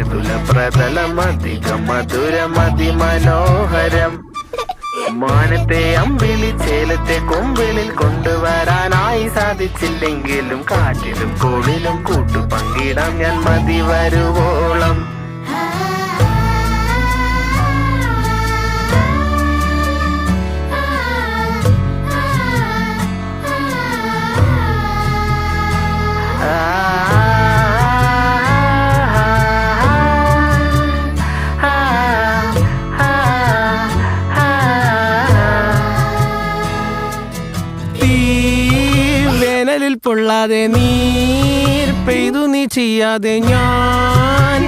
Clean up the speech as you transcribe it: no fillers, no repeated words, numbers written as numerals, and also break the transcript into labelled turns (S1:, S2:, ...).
S1: മൃദുല പ്രതലം അധികം മധുരം അതിമനോഹരം. മാനത്തെ അമ്പിളി ചേലത്തെ കൊമ്പിളിൽ കൊണ്ടുവരാനായി സാധിച്ചില്ലെങ്കിലും കാറ്റിലും കോളിലും കൂട്ടു പങ്കിടാം ഞാൻ മതി വരുവോളം. വേനലിൽ പൊള്ളാതെ നീർ പെയ്തു നീ ചെയ്യാതെ ഞാൻ